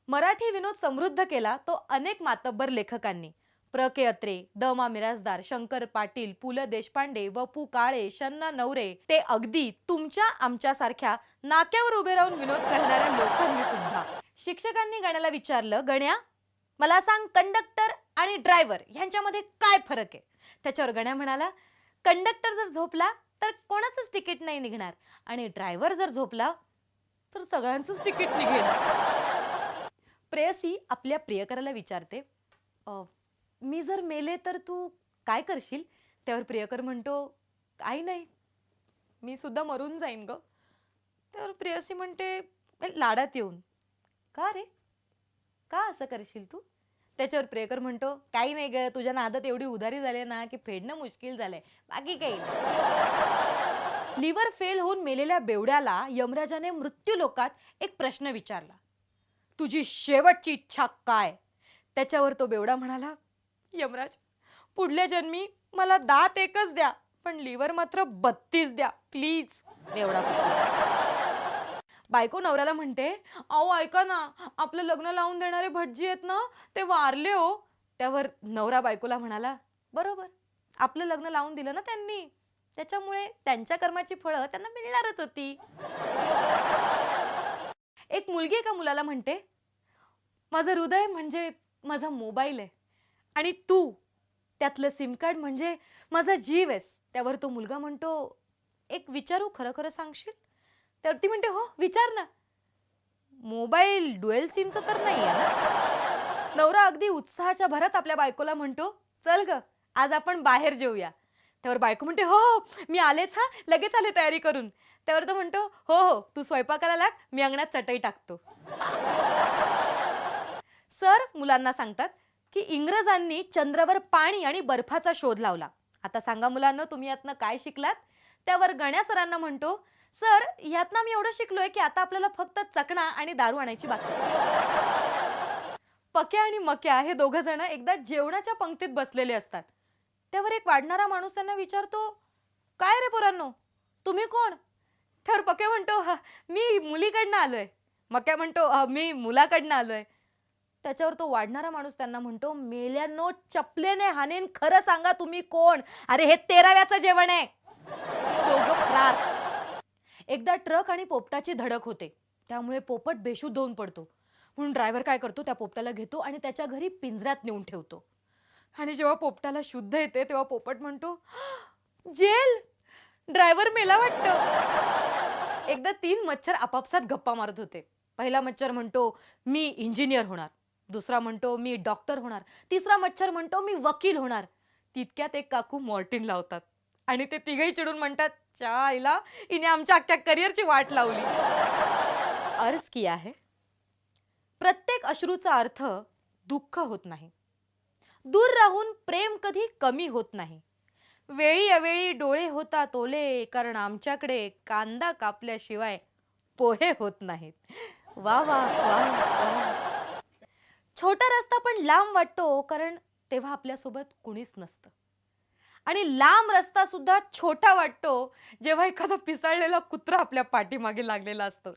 मराठी विनोद समृद्ध केला तो अनेक मातब्बर लेखकांनी. प्र के अत्रे, द मा मिरासदार, शंकर पाटील, पु ल देशपांडे, वपू काळे, शन्ना नवरे ते अगदी तुमच्या आमच्यासारख्या नाक्यावर उभे राहून विनोद करणाऱ्या लोकांनी सुद्धा. शिक्षकांनी गण्याला विचारलं, गण्या मला सांग, कंडक्टर आणि ड्रायव्हर यांच्यामध्ये काय फरक आहे? त्याच्यावर गण्या म्हणाला, कंडक्टर जर झोपला तर कोणाचंच तिकीट नाही निघणार आणि ड्रायव्हर जर झोपला तर सगळ्यांचंच तिकीट निघेल. प्रेयसी आपल्या प्रियकराला विचारते, मी जर मेले तर तू काय करशील? त्यावर प्रियकर म्हणतो, काही नाही, मी सुद्धा मरून जाईन ग. त्यावर प्रेयसी म्हणते लाडात येऊन, का रे, का असं करशील तू? त्याच्यावर प्रियकर म्हणतो, काही नाही ग, तुझ्या नादात एवढी उधारी झाली ना की फेडणं मुश्किल झालंय, बाकी काही नाही. लिव्हर फेल होऊन मेलेल्या बेवड्याला यमराजाने मृत्यू लोकात एक प्रश्न विचारला, तुझी शेवटची इच्छा काय? त्याच्यावर तो बेवडा म्हणाला, यमराज, पुढल्या जन्मी मला दात एकच द्या, पण लिव्हर मात्र 32 द्या प्लीज. बेवडा बायको नवऱ्याला म्हणते, अहो ऐका ना, आपलं लग्न लावून देणारे भटजी आहेत ना, ते वारले हो. त्यावर नवरा बायकोला म्हणाला, बरोबर, आपलं लग्न लावून दिलं ना त्यांनी, त्याच्यामुळे त्यांच्या कर्माची फळं त्यांना मिळणारच होती. एक मुलगी एका मुलाला म्हणते, माझं हृदय म्हणजे माझा मोबाईल आहे आणि तू त्यातलं सिम कार्ड म्हणजे माझा जीव आहेस. त्यावर तो मुलगा म्हणतो, एक विचारू, खरं खरं सांगशील? त्यावर ती म्हणते, हो विचार ना. मोबाईल ड्युएल सिमचं तर नाही आहे ना? नवरा अगदी उत्साहाच्या भरात आपल्या बायकोला म्हणतो, चल ग, आज आपण बाहेर जेऊया. त्यावर बायको म्हणते, हो हो मी आलेच, हा लगेच आले तयारी करून. त्यावर तो म्हणतो, हो हो तू स्वयंपाकाला लाग, मी अंगणात चटई टाकतो. सर मुलांना सांगतात की इंग्रजांनी चंद्रावर पाणी आणि बर्फाचा शोध लावला. आता सांगा मुलांना, तुम्ही यातनं काय शिकलात? त्यावर गण्या सरांना म्हणतो, सर यातनं मी एवढं शिकलोय की आता आपल्याला फक्त चकणा आणि दारू आणायची बाकी. पक्या आणि मक्या हे दोघं जण एकदा जेवणाच्या पंक्तीत बसलेले असतात. त्यावर एक वाढणारा माणूस त्यांना विचारतो, काय रे पोरांनो, तुम्ही कोण? त्यावर पक्या म्हणतो, मी मुलीकडनं आलोय. मक्या म्हणतो, मी मुलाकडनं आलोय. त्याच्यावर तो वाढणारा माणूस त्यांना म्हणतो, मेल्यानो चपलेने हानेन, खरं सांगा तुम्ही कोण? अरे हे 13व्याचं जेवण आहे. दोघं फरार. एकदा ट्रक आणि पोपटाची धडक होते, त्यामुळे पोपट बेशुद्ध होऊन पडतो. म्हणून ड्रायव्हर काय करतो, त्या पोपटाला घेतो आणि त्याच्या घरी पिंजऱ्यात नेऊन ठेवतो. आणि जेव्हा पोपटाला शुद्ध येते तेव्हा पोपट म्हणतो, जेल, ड्रायव्हर मेला वाटतं. एकदा 3 मच्छर आपापसात गप्पा मारत होते. पहिला मच्छर म्हणतो, मी इंजिनियर होणार. दुसरा म्हणतो, मी डॉक्टर होणार. तिसरा मच्छर म्हणतो, मी वकील होणार. तितक्यात एक काकू मॉर्टिन लावतात आणि ते तिघही चिडून म्हणतात, चायला हिने आमच्या अख्ख्या करिअरची वाट लावली. अर्ज किया है, प्रत्येक अश्रूचा अर्थ दुःख होत नाही. दूर राहून प्रेम कधी कमी होत नाही. वेळी अवेळी डोळे होतात ओले, कारण आमच्याकडे कांदा कापल्याशिवाय पोहे होत नाहीत. वा वा वा वा. छोटा रस्ता पण लांब वाटतो, कारण तेव्हा आपल्यासोबत कुणीच नसतं. आणि लांब रस्ता सुद्धा छोटा वाटतो जेव्हा एखादा पिसाळलेला कुत्रा आपल्या पाठीमागे लागलेला असतो.